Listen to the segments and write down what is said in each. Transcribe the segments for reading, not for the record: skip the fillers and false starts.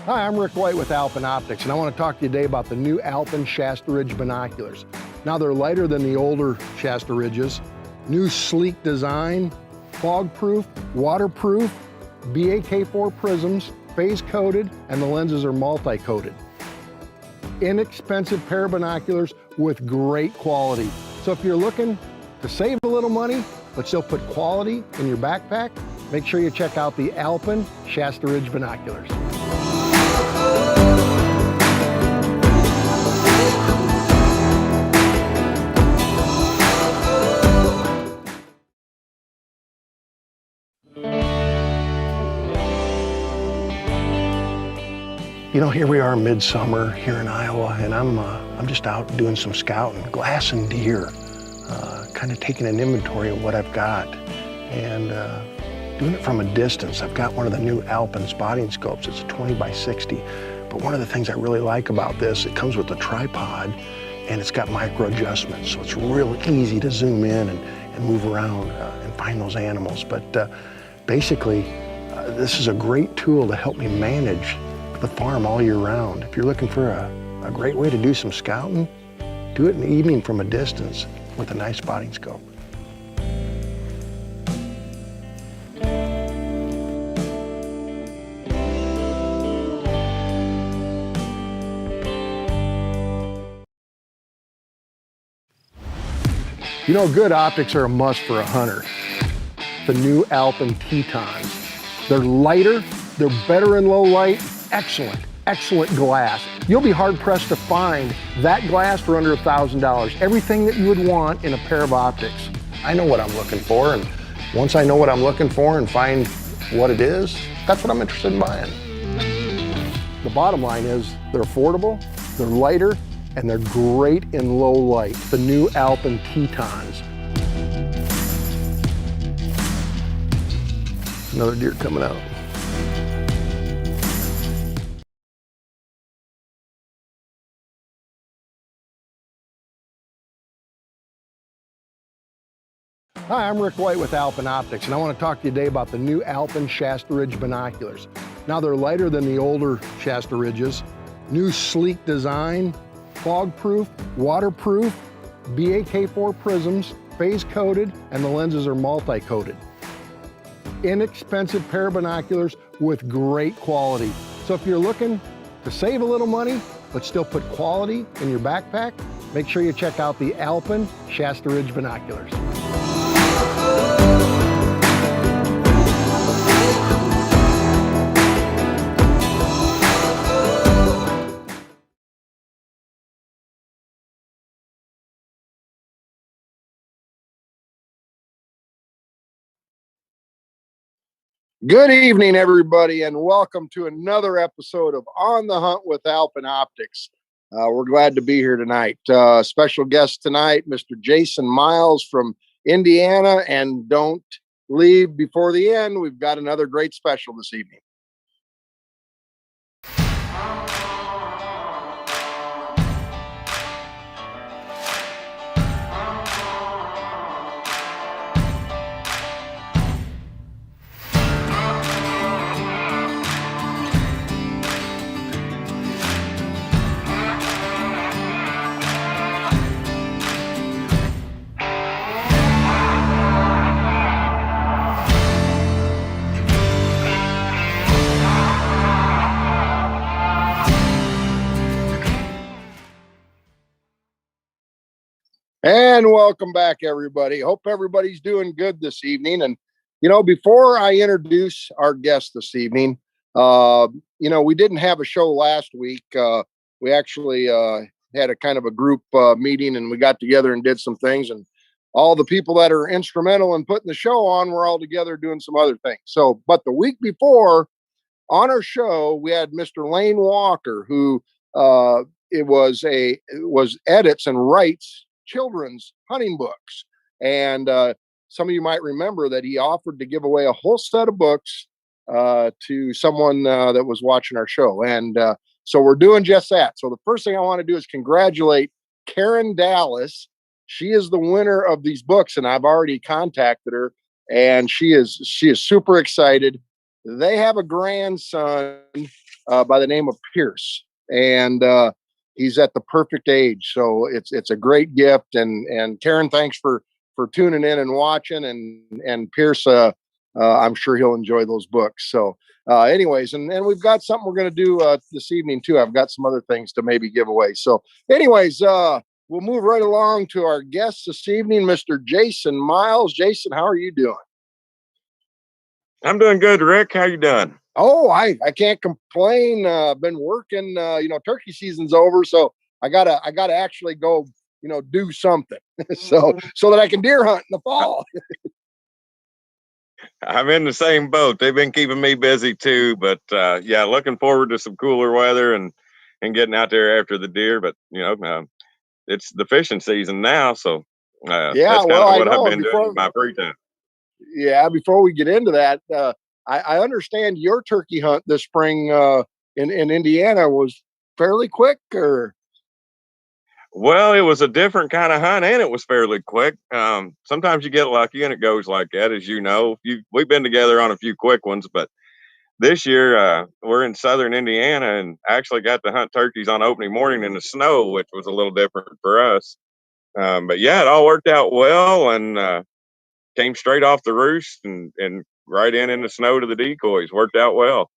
Hi, I'm Rick White with Alpen Optics, and I want to talk to you today about the new Alpen Shasta Ridge binoculars. Now, they're lighter than the older Shasta Ridges, new sleek design, fog-proof, waterproof, BAK4 prisms, phase-coated, and the lenses are multi-coated. Inexpensive pair of binoculars with great quality. So if you're looking to save a little money, but still put quality in your backpack, make sure you check out the Alpen Shasta Ridge binoculars. You know, here we are midsummer here in Iowa, and I'm just out doing some scouting, glass and deer, kind of taking an inventory of what I've got and doing it from a distance. I've got one of the new Alpen spotting scopes. It's a 20 by 60, but one of the things I really like about this, it comes with a tripod and it's got micro adjustments, so it's real easy to zoom in and move around and find those animals. But basically, this is a great tool to help me manage the farm all year round. If you're looking for a great way to do some scouting, do it in the evening from a distance with a nice spotting scope. You know, good optics are a must for a hunter. The new Alpen Tetons. They're lighter, they're better in low light, excellent glass. You'll be hard pressed to find that glass for under $1,000. Everything that you would want in a pair of optics. I know what I'm looking for, and once I know what I'm looking for and find what it is, that's what I'm interested in buying. The bottom line is they're affordable, they're lighter, and they're great in low light. The new Alpen Tetons. Another deer coming out. Hi, I'm Rick White with Alpen Optics, and I want to talk to you today about the new Alpen Shasta Ridge binoculars. Now, they're lighter than the older Shasta Ridges, new sleek design, fog-proof, waterproof, BAK4 prisms, phase-coated, and the lenses are multi-coated. Inexpensive pair of binoculars with great quality. So if you're looking to save a little money, but still put quality in your backpack, make sure you check out the Alpen Shasta Ridge binoculars. Good evening, everybody, and welcome to another episode of On the Hunt with Alpen Optics. We're glad to be here tonight. Special guest tonight, Mr. Jason Miles from Indiana, and don't leave before the end. We've got another great special this evening. And welcome back, everybody. Hope everybody's doing good this evening. And, you know, before I introduce our guest this evening, you know, we didn't have a show last week. We actually had a kind of a group meeting, and we got together and did some things. And all the people that are instrumental in putting the show on were all together doing some other things. So, but the week before on our show, we had Mr. Lane Walker, who it was edits and writes children's hunting books. And some of you might remember that he offered to give away a whole set of books to someone that was watching our show. And so we're doing just that. So the first thing I want to do is congratulate Karen Dallas. She is the winner of these books, and I've already contacted her, and she is super excited. They have a grandson by the name of Pierce, and he's at the perfect age. So it's a great gift. And Karen, thanks for tuning in and watching. And Pierce, I'm sure he'll enjoy those books. So, anyways, and we've got something we're going to do this evening too. I've got some other things to maybe give away. So, anyways, we'll move right along to our guest this evening, Mr. Jason Miles. Jason, how are you doing? I'm doing good, Rick. How you doing? Oh, I can't complain. Been working. Turkey season's over, so I gotta actually go. Do something so that I can deer hunt in the fall. I'm in the same boat. They've been keeping me busy too, but yeah, looking forward to some cooler weather and getting out there after the deer. But it's the fishing season now, so Yeah, that's kind well, of I what I've know. been doing in my free time. Before we get into that, I understand your turkey hunt this spring in Indiana was fairly quick, or Well, it was a different kind of hunt, and it was fairly quick. Sometimes you get lucky, and it goes like that, as you know. We've been together on a few quick ones, but this year we're in southern Indiana, and actually got to hunt turkeys on opening morning in the snow, which was a little different for us. But yeah, it all worked out well, and came straight off the roost and right in the snow to the decoys. Worked out well.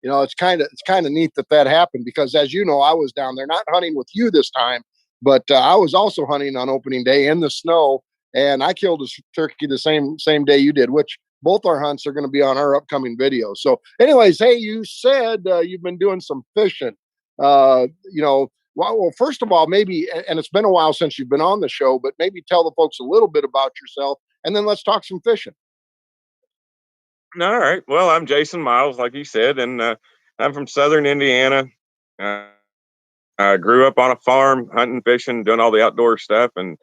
it's kind of neat that happened because, as you know, I was down there not hunting with you this time, but I was also hunting on opening day in the snow, and I killed a turkey the same day you did, which both our hunts are going to be on our upcoming video. So, anyways, hey, you said you've been doing some fishing. Well, first of all, maybe, and it's been a while since you've been on the show, but maybe tell the folks a little bit about yourself, and then let's talk some fishing. All right. Well, I'm Jason Miles, like you said, and I'm from southern Indiana. Uh, I grew up on a farm, hunting, fishing, doing all the outdoor stuff, and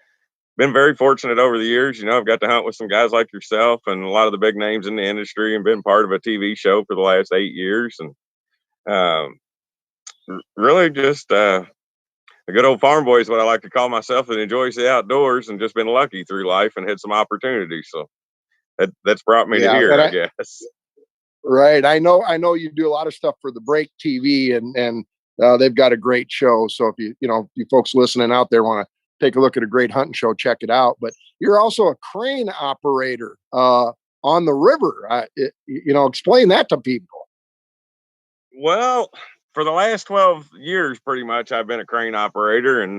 been very fortunate over the years. I've got to hunt with some guys like yourself and a lot of the big names in the industry, and been part of a TV show for the last 8 years, and um, really just a good old farm boy is what I like to call myself, that enjoys the outdoors and just been lucky through life and had some opportunities. So that's brought me to Yeah, here, and I I, guess. Right. I know you do a lot of stuff for the Break TV, and they've got a great show. So if you folks listening out there want to take a look at a great hunting show, check it out. But you're also a crane operator on the river. Explain that to people. Well, for the last 12 years, pretty much, I've been a crane operator, and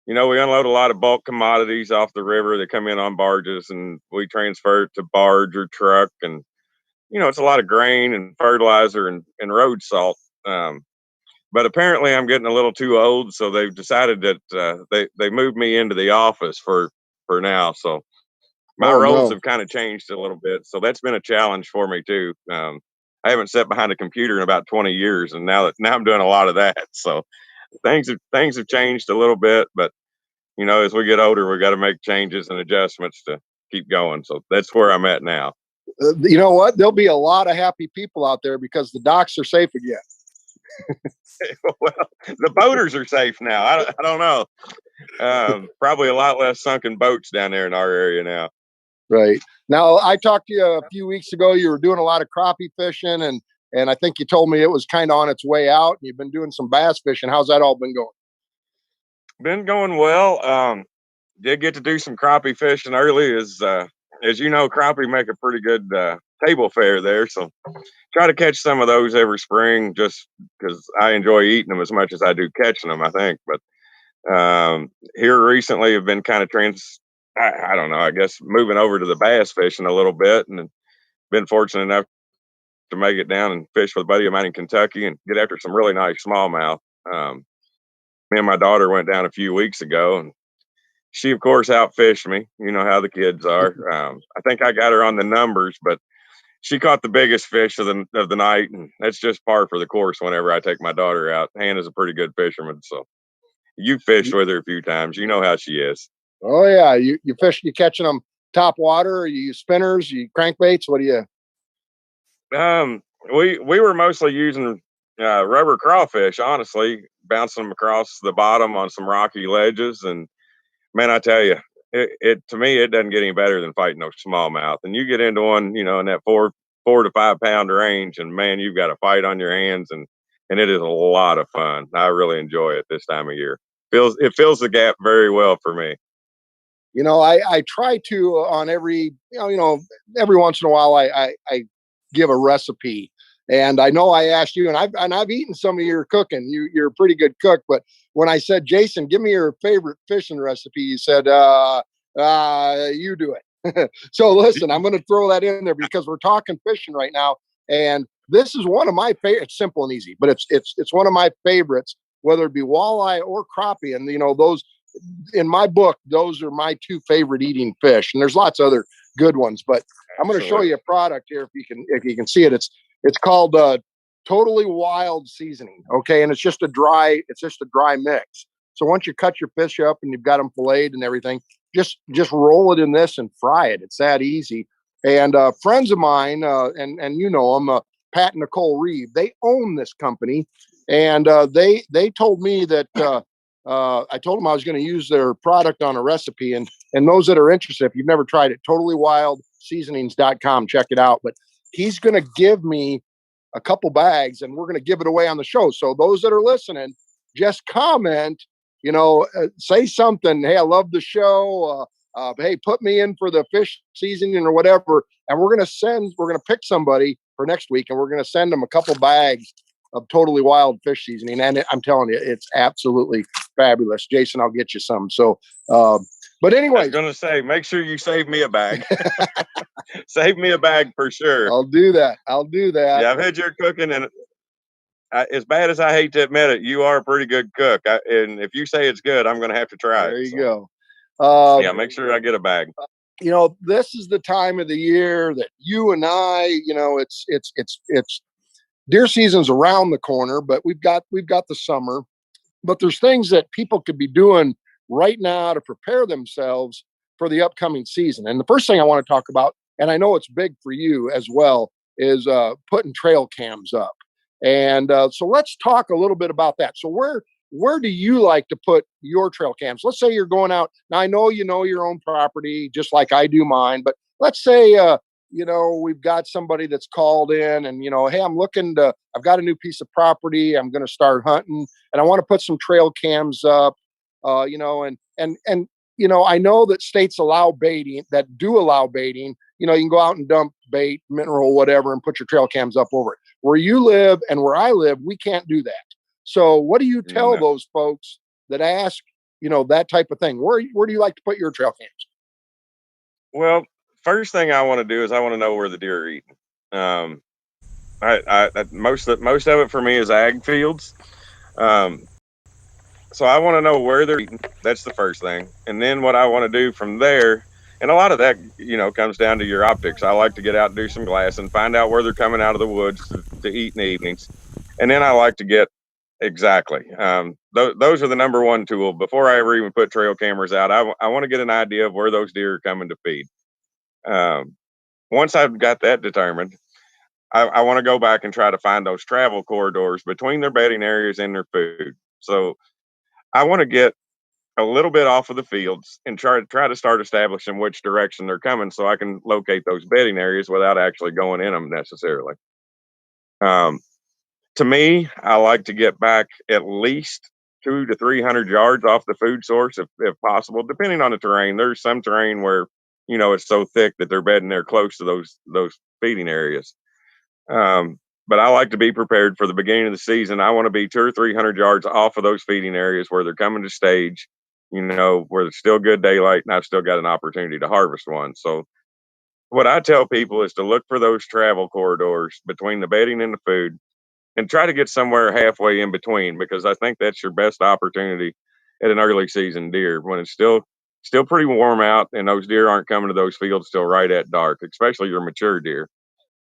we unload a lot of bulk commodities off the river that come in on barges, and we transfer it to barge or truck. And it's a lot of grain and fertilizer and road salt. Um, but apparently, I'm getting a little too old, so they've decided that they moved me into the office for now. So my Oh roles no. have kind of changed a little bit. So that's been a challenge for me too. I haven't sat behind a computer in about 20 years, and now I'm doing a lot of that. So things have changed a little bit, but as we get older, we got to make changes and adjustments to keep going. So that's where I'm at now. You know what? There'll be a lot of happy people out there because the docks are safe again. Well, the boaters are safe now. I don't know. Probably a lot less sunken boats down there in our area now. Right. Now, I talked to you a few weeks ago. You were doing a lot of crappie fishing, and I think you told me it was kind of on its way out. You've been doing some bass fishing. How's that all been going? Been going well. Did get to do some crappie fishing early. As you know, crappie make a pretty good table fare there. So try to catch some of those every spring, just because I enjoy eating them as much as I do catching them, I think. But here recently, have been kind of I don't know, I guess moving over to the bass fishing a little bit, and been fortunate enough to make it down and fish with a buddy of mine in Kentucky and get after some really nice smallmouth. Um, Me and my daughter went down a few weeks ago, and she, of course, outfished me. You know how the kids are. I think I got her on the numbers, but she caught the biggest fish of the night, and that's just par for the course whenever I take my daughter out. Hannah's a pretty good fisherman, so you fished with her a few times. You know how she is. Oh yeah, you fish, you catching them top water, or you use spinners, you crankbaits. What do you? Um, we were mostly using rubber crawfish, honestly, bouncing them across the bottom on some rocky ledges. And man, I tell you, it to me, it doesn't get any better than fighting those smallmouth. And you get into one, in that 4 to 5 pound range, and man, you've got a fight on your hands, and it is a lot of fun. I really enjoy it this time of year. It fills the gap very well for me. I try to on every, every once in a while, I give a recipe. And I know I asked you, and I've eaten some of your cooking. You're a pretty good cook, but when I said, Jason, give me your favorite fishing recipe, you said, you do it. So listen, I'm going to throw that in there because we're talking fishing right now, and this is one of my favorite. It's simple and easy, but it's one of my favorites, whether it be walleye or crappie. And those, in my book, those are my two favorite eating fish. And there's lots of other good ones, but I'm going to show you a product here if you can see it. It's called Totally Wild Seasoning. Okay, and it's just a dry mix. So once you cut your fish up and you've got them filleted and everything, just roll it in this and fry it. It's that easy. And friends of mine, and them, Pat and Nicole Reeve, they own this company, and they told me that I told them I was going to use their product on a recipe, and those that are interested, if you've never tried it, totallywildseasonings.com, check it out. But he's going to give me a couple bags, and we're going to give it away on the show. So those that are listening, just comment, say something. Hey, I love the show. Hey, put me in for the fish seasoning or whatever. And we're going to pick somebody for next week, and we're going to send them a couple bags of Totally Wild fish seasoning. And I'm telling you, it's absolutely fabulous. Jason, I'll get you some. So, but anyway, I was going to say, make sure you save me a bag. Save me a bag for sure. I'll do that. Yeah, I've had your cooking, and as bad as I hate to admit it, you are a pretty good cook. And if you say it's good, I'm going to have to try it. There you go. Yeah, make sure I get a bag. This is the time of the year that you and I, it's deer season's around the corner, but we've got the summer. But there's things that people could be doing right now to prepare themselves for the upcoming season. And the first thing I want to talk about, and I know it's big for you as well, is putting trail cams up. And so let's talk a little bit about that. So where do you like to put your trail cams? Let's say you're going out. Now, I know your own property, just like I do mine, but let's say, we've got somebody that's called in and, hey, I've got a new piece of property. I'm going to start hunting and I want to put some trail cams up, I know that states allow baiting, that do allow baiting. You can go out and dump bait, mineral, whatever, and put your trail cams up over it. Where you live and where I live, we can't do that. So what do you tell those folks that ask, that type of thing? Where do you like to put your trail cams? Well, first thing I want to do is I want to know where the deer are eating. Most of it for me is ag fields. So I want to know where they're eating. That's the first thing. And then what I want to do from there, and a lot of that, comes down to your optics. I like to get out and do some glass and find out where they're coming out of the woods to eat in the evenings. And then I like to get exactly. Those are the number one tool. Before I ever even put trail cameras out, I want to get an idea of where those deer are coming to feed. Once I've got that determined, I want to go back and try to find those travel corridors between their bedding areas and their food. So I want to get a little bit off of the fields and try to start establishing which direction they're coming so I can locate those bedding areas without actually going in them necessarily. To me, I like to get back at least 200 to 300 yards off the food source if possible, depending on the terrain. There's some terrain where, it's so thick that they're bedding there close to those feeding areas. But I like to be prepared for the beginning of the season. I want to be 200 or 300 yards off of those feeding areas where they're coming to stage, where there's still good daylight and I've still got an opportunity to harvest one. So what I tell people is to look for those travel corridors between the bedding and the food and try to get somewhere halfway in between, because I think that's your best opportunity at an early season deer when it's still pretty warm out and those deer aren't coming to those fields till right at dark, especially your mature deer.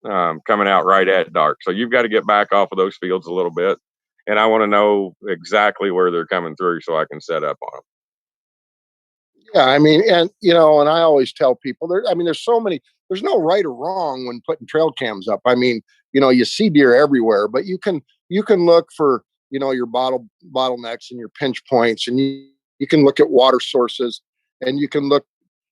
Coming out right at dark. So you've got to get back off of those fields a little bit. And I want to know exactly where they're coming through so I can set up on them. Yeah, and I always tell people there's no right or wrong when putting trail cams up. You see deer everywhere, but you can look for, your bottlenecks and your pinch points, and you can look at water sources, and you can look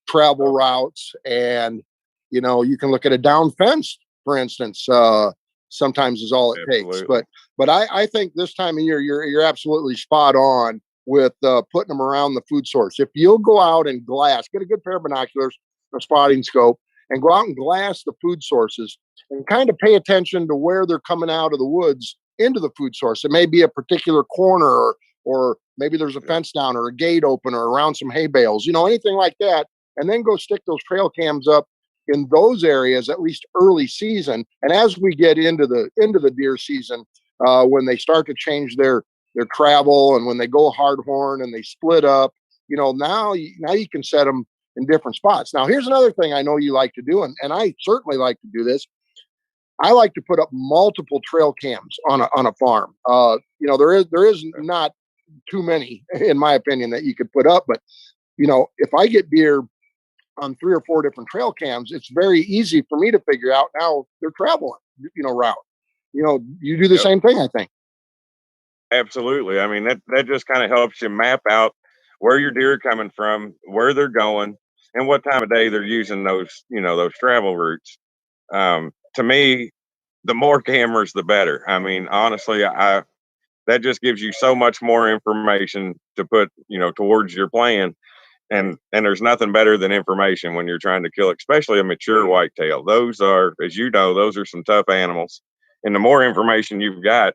travel routes, and, you can look at a down fence for instance, sometimes is all it takes. Absolutely. But I think this time of year you're absolutely spot on with putting them around the food source. If you'll go out and glass, get a good pair of binoculars, a spotting scope, and go out and glass the food sources and kind of pay attention to where they're coming out of the woods into the food source. It may be a particular corner, or maybe there's a fence down or a gate open or around some hay bales, anything like that. And then go stick those trail cams up in those areas, at least early season. And as we get into the deer season, when they start to change their travel, and when they go hard horn and they split up, now you can set them in different spots. Now, here's another thing I know you like to do, and I certainly like to do this. I like to put up multiple trail cams on a farm. There is not too many, in my opinion, that you could put up, but if I get deer on 3 or 4 different trail cams, it's very easy for me to figure out how they're traveling, route. You do the Yep. same thing, I think. Absolutely. I mean, that just kind of helps you map out where your deer are coming from, where they're going, and what time of day they're using those travel routes. To me, the more cameras, the better. I mean, honestly, that just gives you so much more information to put, towards your plan. And there's nothing better than information when you're trying to kill, especially a mature whitetail. Those are, as you know, those are some tough animals. And the more information you've got,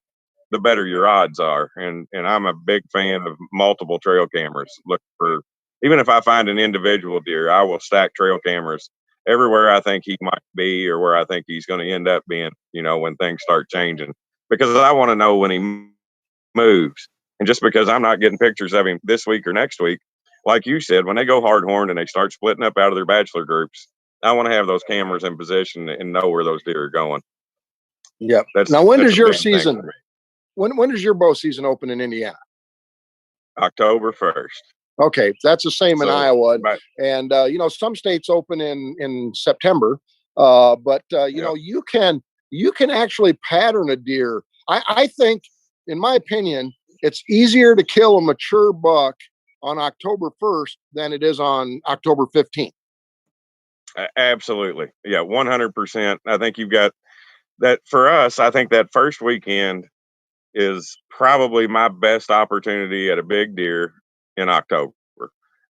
the better your odds are. And I'm a big fan of multiple trail cameras. Look for, even if I find an individual deer, I will stack trail cameras everywhere I think he might be, or where I think he's going to end up being, when things start changing, because I want to know when he moves. And just because I'm not getting pictures of him this week or next week, like you said, when they go hard horned and they start splitting up out of their bachelor groups, I want to have those cameras in position and know where those deer are going. Yep. That's Now, when that's does a your big thing season? for me. When does your bow season open in Indiana? October 1st. Okay, that's the same in So, Iowa, but and some states open in September. But yeah, you can actually pattern a deer. I think, in my opinion, it's easier to kill a mature buck on October 1st than it is on October 15th. absolutely. Yeah, 100%. I think you've got that for us. I think that first weekend is probably my best opportunity at a big deer in October.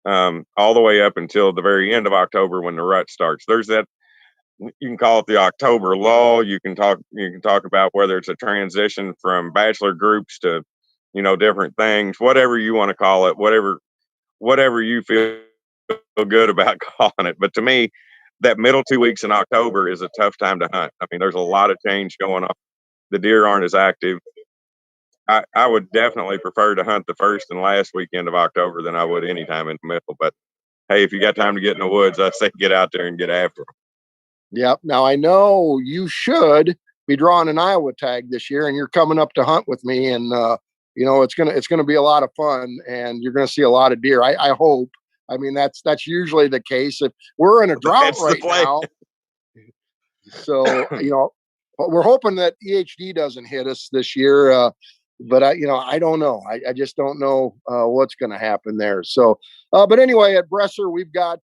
All the way up until the very end of October when the rut starts. There's that, you can call it the October lull. You can talk about whether it's a transition from bachelor groups to, different things, whatever you want to call it, whatever you feel good about calling it. But to me, that middle 2 weeks in October is a tough time to hunt. I mean, there's a lot of change going on. The deer aren't as active. I would definitely prefer to hunt the first and last weekend of October than I would any time in the middle. But hey, if you got time to get in the woods, I say get out there and get after them. Yep. Now, I know you should be drawing an Iowa tag this year, and you're coming up to hunt with me, and it's gonna be a lot of fun, and you're gonna see a lot of deer. I hope. I mean, that's usually the case. If we're in a drought That's the right play. now, so we're hoping that EHD doesn't hit us this year. But I don't know. I just don't know what's going to happen there. So, but anyway, at Bresser, we've got,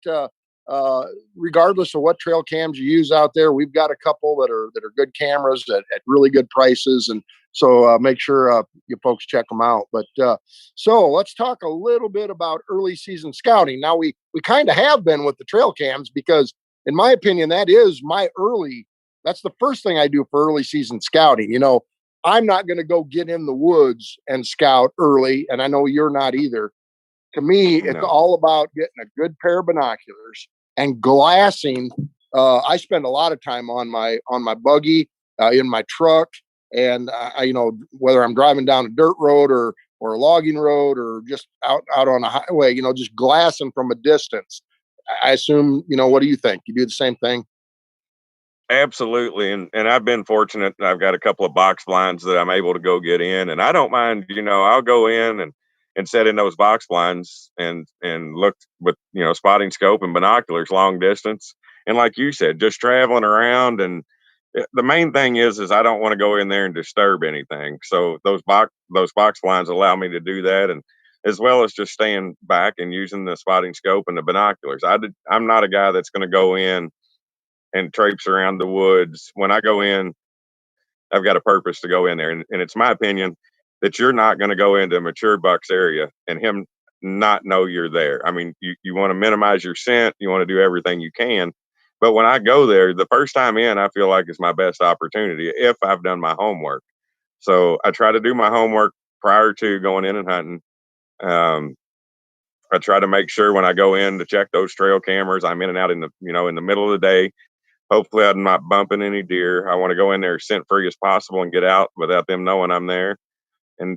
regardless of what trail cams you use out there, we've got a couple that are good cameras at really good prices, and so make sure you folks check them out. But so let's talk a little bit about early season scouting. Now we kind of have been with the trail cams, because in my opinion, that's the first thing I do for early season scouting. I'm not going to go get in the woods and scout early, and I know you're not either. To me, it's No, all about getting a good pair of binoculars and glassing. I spend a lot of time on my buggy, in my truck, and whether I'm driving down a dirt road or a logging road, or just out on a highway, just glassing from a distance. I assume, what do you think? You do the same thing? absolutely. And I've been fortunate. I've got a couple of box blinds that I'm able to go get in, and I don't mind. I'll go in and set in those box blinds and look with spotting scope and binoculars long distance. And like you said, just traveling around. And the main thing is I don't want to go in there and disturb anything. So those box blinds allow me to do that, and as well as just staying back and using the spotting scope and the binoculars. I'm not a guy that's going to go in and traipse around the woods. When I go in, I've got a purpose to go in there. And it's my opinion that you're not going to go into a mature buck's area and him not know you're there. I mean, you want to minimize your scent, you want to do everything you can. But when I go there, the first time in, I feel like it's my best opportunity if I've done my homework. So I try to do my homework prior to going in and hunting. Um, I try to make sure when I go in to check those trail cameras, I'm in and out in the, in the middle of the day. Hopefully, I'm not bumping any deer. I want to go in there scent free as possible and get out without them knowing I'm there.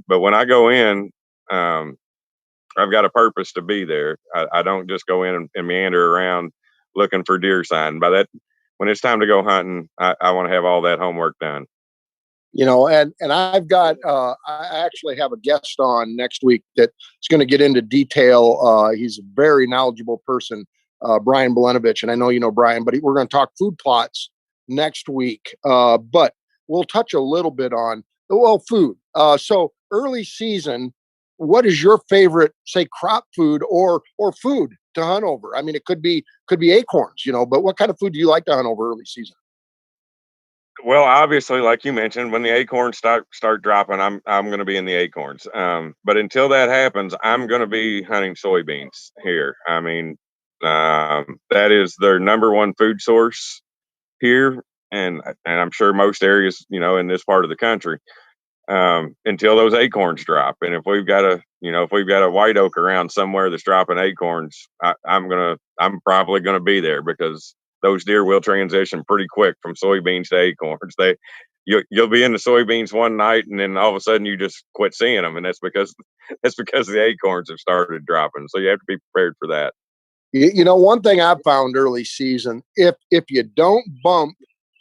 But when I go in, um, I've got a purpose to be there. I don't just go in and meander around looking for deer sign. By that, when it's time to go hunting, I want to have all that homework done. And I've got I actually have a guest on next week that's going to get into detail. He's a very knowledgeable person, Brian Belenovich, and I know you know Brian, but we're going to talk food plots next week. But we'll touch a little bit on food. So early season, what is your favorite, say, crop food or food to hunt over? I mean, it could be acorns, but what kind of food do you like to hunt over early season? Well, obviously, like you mentioned, when the acorns start dropping, I'm going to be in the acorns. But until that happens, I'm going to be hunting soybeans here. I mean, that is their number one food source here, and I'm sure most areas, in this part of the country, until those acorns drop. And if we've got a white oak around somewhere that's dropping acorns, I'm probably gonna be there because those deer will transition pretty quick from soybeans to acorns. You'll be in the soybeans one night, and then all of a sudden you just quit seeing them, and that's because the acorns have started dropping. So you have to be prepared for that. One thing I've found early season, if you don't bump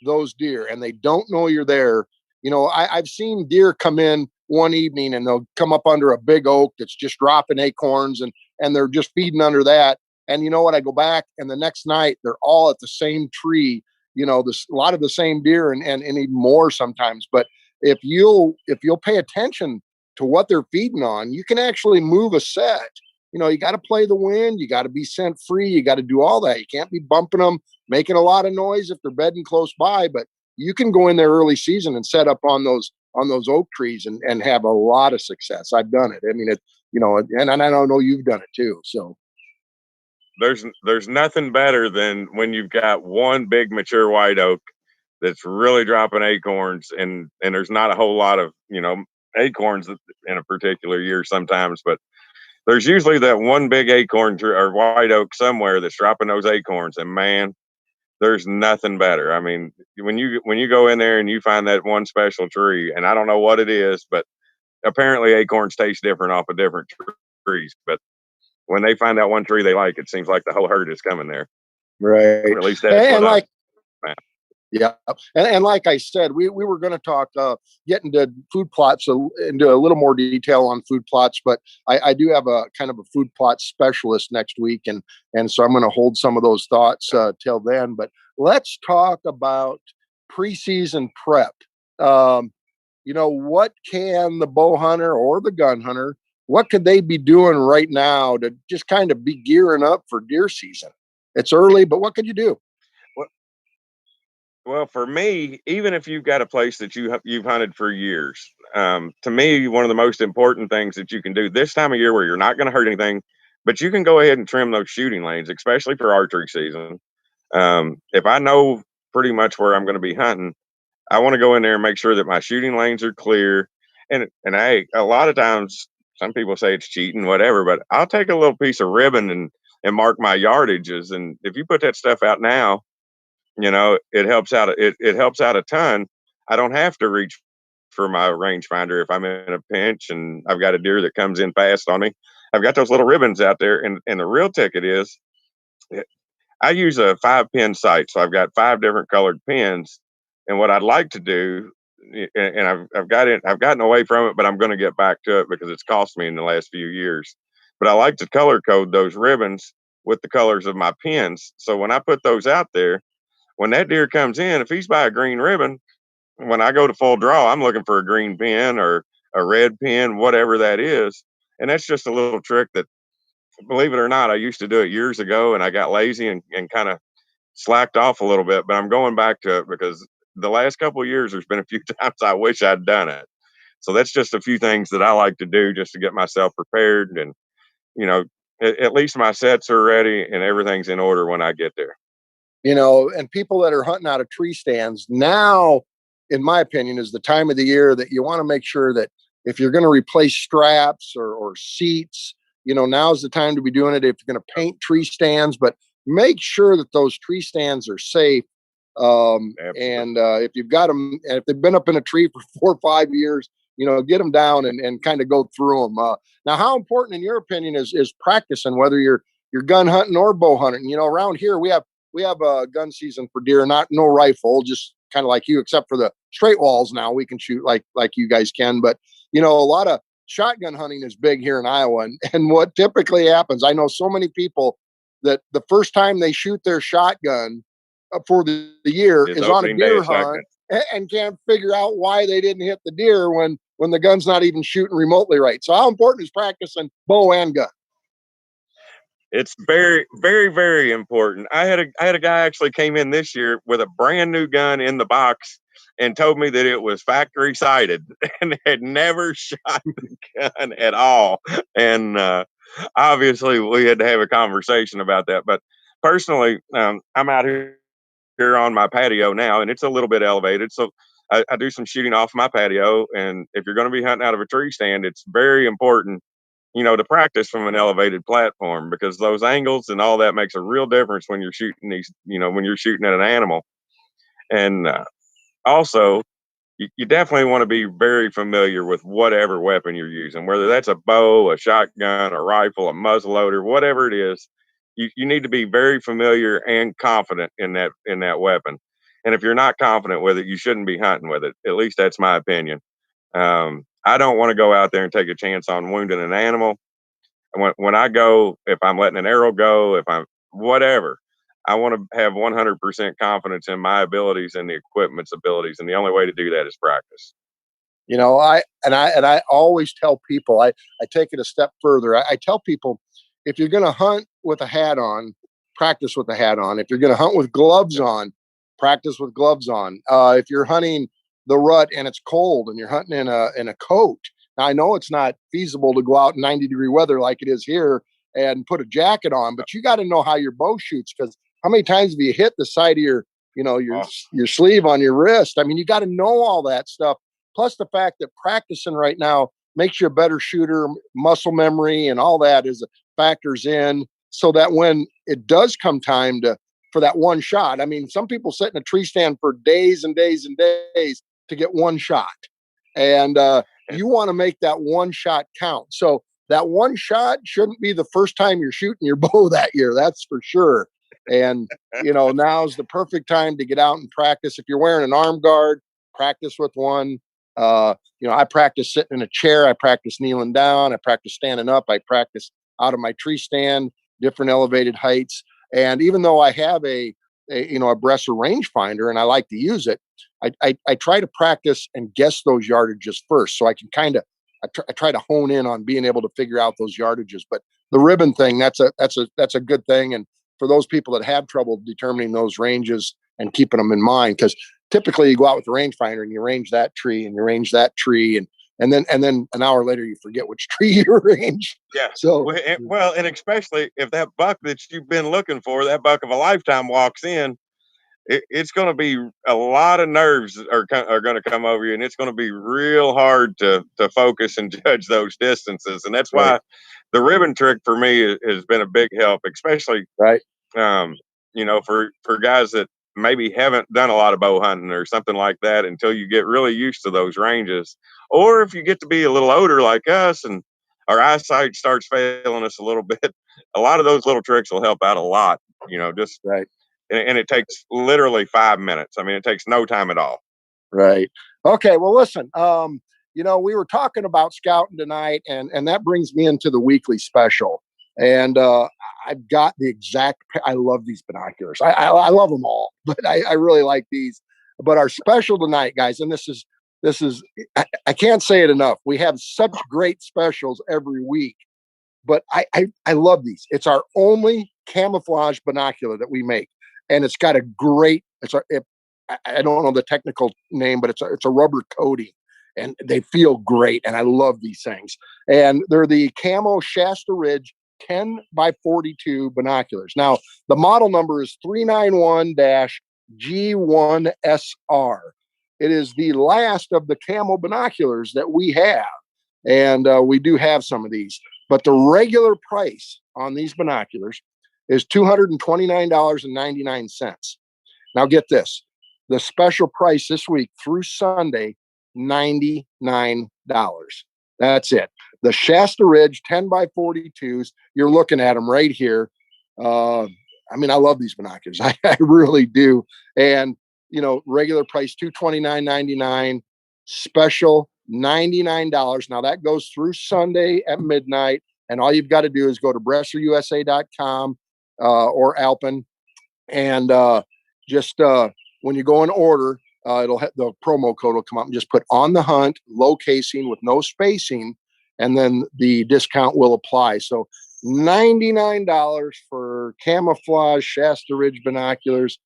those deer and they don't know you're there, I've seen deer come in one evening and they'll come up under a big oak that's just dropping acorns and they're just feeding under that. And you know what? I go back and the next night they're all at the same tree. This a lot of the same deer and even more sometimes. But if you'll pay attention to what they're feeding on, you can actually move a set. You got to play the wind. You got to be scent free. You got to do all that. You can't be bumping them, making a lot of noise if they're bedding close by. But you can go in there early season and set up on those oak trees and have a lot of success. I've done it. I mean, and I don't know you've done it too. So There's nothing better than when you've got one big mature white oak that's really dropping acorns, and there's not a whole lot of acorns in a particular year sometimes, but there's usually that one big acorn or white oak somewhere that's dropping those acorns, and man, there's nothing better. I mean, when you go in there and you find that one special tree, and I don't know what it is, but apparently acorns taste different off of different trees. But when they find that one tree they like, it seems like the whole herd is coming there. right. Or at least that's And what I like found. yeah, and like I said, we were going to talk get into food plots into a little more detail on food plots, but I do have a kind of a food plot specialist next week, and so I'm going to hold some of those thoughts till then. But let's talk about preseason prep. What can the bow hunter or the gun hunter, what could they be doing right now to just kind of be gearing up for deer season? It's early, but what could you do? Well, well, for me, even if you've got a place that you've hunted for years, to me, one of the most important things that you can do this time of year where you're not going to hurt anything, but you can go ahead and trim those shooting lanes, especially for archery season. If I know pretty much where I'm going to be hunting, I want to go in there and make sure that my shooting lanes are clear. And hey, a lot of times some people say it's cheating, whatever, but I'll take a little piece of ribbon and mark my yardages. And if you put that stuff out now, it helps out. It helps out a ton. I don't have to reach for my rangefinder if I'm in a pinch and I've got a deer that comes in fast on me. I've got those little ribbons out there, and the real ticket is I use a 5-pin sight, so I've got 5 different colored pins. And what I'd like to do, and I've gotten away from it, but I'm going to get back to it because it's cost me in the last few years. But I like to color code those ribbons with the colors of my pins. So when I put those out there, when that deer comes in, if he's by a green ribbon, when I go to full draw, I'm looking for a green pin or a red pin, whatever that is. And that's just a little trick that, believe it or not, I used to do it years ago and I got lazy and kind of slacked off a little bit, but I'm going back to it because the last couple of years, there's been a few times I wish I'd done it. So that's just a few things that I like to do just to get myself prepared. And, you know, at least my sets are ready and everything's in order when I get there. And people that are hunting out of tree stands now, in my opinion, is the time of the year that you want to make sure that if you're going to replace straps or seats, now's the time to be doing it. If you're going to paint tree stands, but make sure that those tree stands are safe. And if you've got them, and if they've been up in a tree for 4 or 5 years, get them down and kind of go through them. Now, how important, in your opinion, is practicing, whether you're gun hunting or bow hunting? Around here we have a gun season for deer, no rifle, just kind of like you, except for the straight walls. Now we can shoot like you guys can, but a lot of shotgun hunting is big here in Iowa. And what typically happens, I know so many people that the first time they shoot their shotgun for the year is on a deer hunt and can't figure out why they didn't hit the deer when the gun's not even shooting remotely right. So how important is practicing bow and gun? It's very, very, very important. I had a guy actually came in this year with a brand new gun in the box and told me that it was factory sighted and had never shot the gun at all. And obviously, we had to have a conversation about that. But personally, I'm out here on my patio now, and it's a little bit elevated, so I do some shooting off my patio. And if you're going to be hunting out of a tree stand, it's very important to practice from an elevated platform, because those angles and all that makes a real difference when you're shooting when you're shooting at an animal. And also, you definitely want to be very familiar with whatever weapon you're using, whether that's a bow, a shotgun, a rifle, a muzzleloader, whatever it is. You need to be very familiar and confident in that weapon. And if you're not confident with it, you shouldn't be hunting with it. At least that's my opinion. I don't want to go out there and take a chance on wounding an animal. When I go, if I'm letting an arrow go, if I'm whatever, I want to have 100% confidence in my abilities and the equipment's abilities. And the only way to do that is practice. I always tell people, I take it a step further. I tell people, if you're going to hunt with a hat on, practice with a hat on. If you're going to hunt with gloves on, practice with gloves on. If you're hunting the rut and it's cold and you're hunting in a coat, now I know it's not feasible to go out in 90-degree weather like it is here and put a jacket on, but you got to know how your bow shoots, because how many times have you hit the side of your sleeve on your wrist? I mean, you got to know all that stuff. Plus the fact that practicing right now makes you a better shooter, muscle memory and all that is factors in, so that when it does come time for that one shot, I mean, some people sit in a tree stand for days and days and days to get one shot. And you want to make that one shot count. So that one shot shouldn't be the first time you're shooting your bow that year. That's for sure. And, now's the perfect time to get out and practice. If you're wearing an arm guard, practice with one. I practice sitting in a chair. I practice kneeling down. I practice standing up. I practice out of my tree stand, different elevated heights. And even though I have a Bresser rangefinder and I like to use it, I try to practice and guess those yardages first, so I can I try to hone in on being able to figure out those yardages. But the ribbon thing, that's a good thing. And for those people that have trouble determining those ranges and keeping them in mind, because typically you go out with the rangefinder and you range that tree and you range that tree, and then an hour later you forget which tree you ranged. Yeah. So and especially if that buck that you've been looking for, that buck of a lifetime, walks in, it's going to be a lot of nerves are going to come over you, and it's going to be real hard to focus and judge those distances. And that's why the ribbon trick for me has been a big help, especially for guys that maybe haven't done a lot of bow hunting or something like that, until you get really used to those ranges. Or if you get to be a little older like us and our eyesight starts failing us a little bit, a lot of those little tricks will help out a lot, just right. And it takes literally 5 minutes. I mean, it takes no time at all. Right. Okay. Well, listen, we were talking about scouting tonight, and that brings me into the weekly special. And I've got I love these binoculars. I love them all, but I really like these. But our special tonight, guys, and this is, I can't say it enough. We have such great specials every week, but I love these. It's our only camouflage binocular that we make. and it's got a great, I don't know the technical name, but it's a rubber coating, and they feel great. And I love these things. And they're the Camo Shasta Ridge 10 by 42 binoculars. Now, the model number is 391-G1SR. It is the last of the Camo binoculars that we have. And we do have some of these. But the regular price on these binoculars is $229.99. Now, get this. The special price this week through Sunday, $99. That's it. The Shasta Ridge 10 by 42s, you're looking at them right here. I mean, I love these binoculars. I really do. And, you know, regular price $229.99, special $99. Now, that goes through Sunday at midnight. And all you've got to do is go to bresserusa.com or Alpen. And just when you go and order, it'll have the promo code will come up and just put on the hunt, low casing with no spacing, and then the discount will apply. So $99 for camouflage Shasta Ridge binoculars.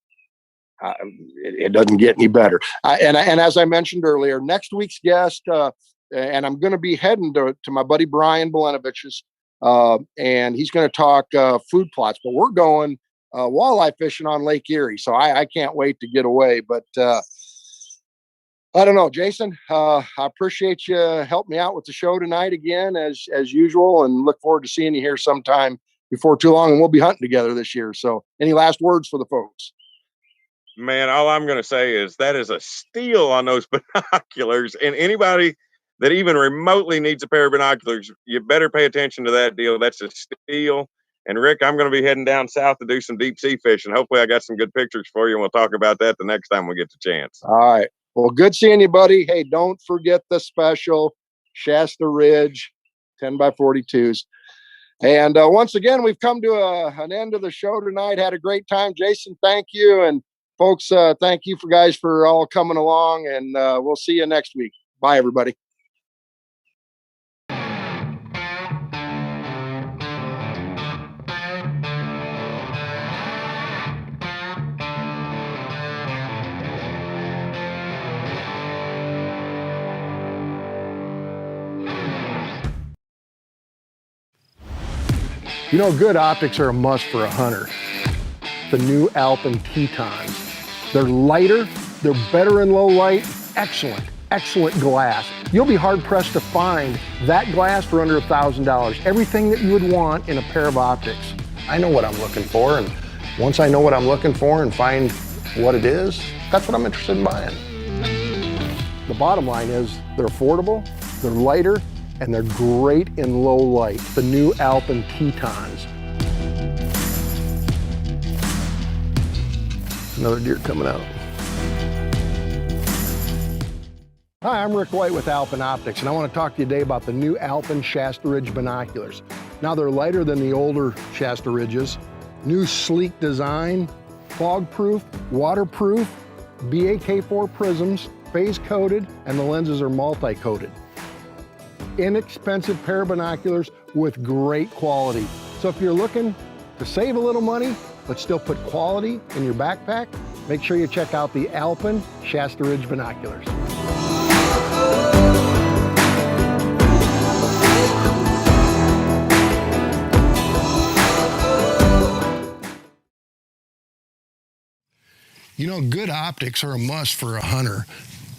It doesn't get any better. And as I mentioned earlier, next week's guest, and I'm going to be heading to my buddy Brian Belenovich's, and he's going to talk food plots. But we're going walleye fishing on Lake Erie, so I can't wait to get away. But I don't know, Jason. I appreciate you helping me out with the show tonight again, as usual, and look forward to seeing you here sometime before too long. And we'll be hunting together this year. So, any last words for the folks? Man, all I'm going to say is that is a steal on those binoculars. And anybody that even remotely needs a pair of binoculars, you better pay attention to that deal. That's a steal. And Rick, I'm going to be heading down south to do some deep sea fishing. Hopefully I got some good pictures for you, and we'll talk about that the next time we get the chance. All right. Well, good seeing you, buddy. Hey, don't forget the special Shasta Ridge 10 by 42s. And once again, we've come to an end of the show tonight. Had a great time. Jason, thank you. And folks, thank you guys for all coming along, and we'll see you next week. Bye, everybody. You know, good optics are a must for a hunter. The new Alpen Tetons. They're lighter, they're better in low light, excellent glass. You'll be hard pressed to find that glass for under $1,000. Everything that you would want in a pair of optics. I know what I'm looking for, and once I know what I'm looking for and find what it is, that's what I'm interested in buying. The bottom line is they're affordable, they're lighter, and they're great in low light. The new Alpen Tetons. Another deer coming out. Hi, I'm Rick White with Alpen Optics, and I want to talk to you today about the new Alpen Shasta Ridge binoculars. Now, they're lighter than the older Shasta Ridges. New sleek design, fog-proof, waterproof, BAK4 prisms, phase-coated, and the lenses are multi-coated. Inexpensive pair of binoculars with great quality. So if you're looking to save a little money, but still put quality in your backpack, make sure you check out the Alpen Shasta Ridge binoculars. You know, good optics are a must for a hunter,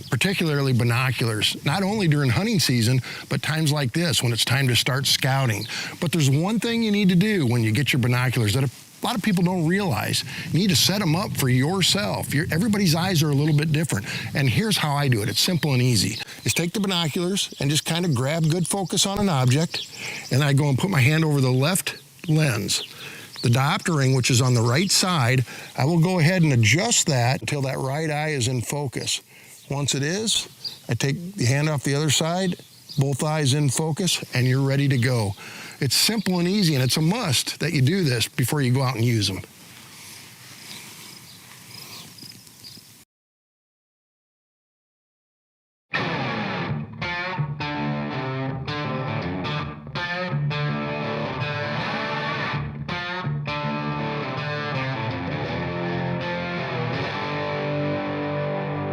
particularly binoculars, not only during hunting season, but times like this when it's time to start scouting. But there's one thing you need to do when you get your binoculars that a lot of people don't realize. You need to set them up for yourself. Everybody's eyes are a little bit different. And here's how I do it. It's simple and easy. Just take the binoculars and just kind of grab good focus on an object. And I go and put my hand over the left lens. The diopter ring, which is on the right side, I will go ahead and adjust that until that right eye is in focus. Once it is, I take the hand off the other side, both eyes in focus, and you're ready to go. It's simple and easy, and it's a must that you do this before you go out and use them.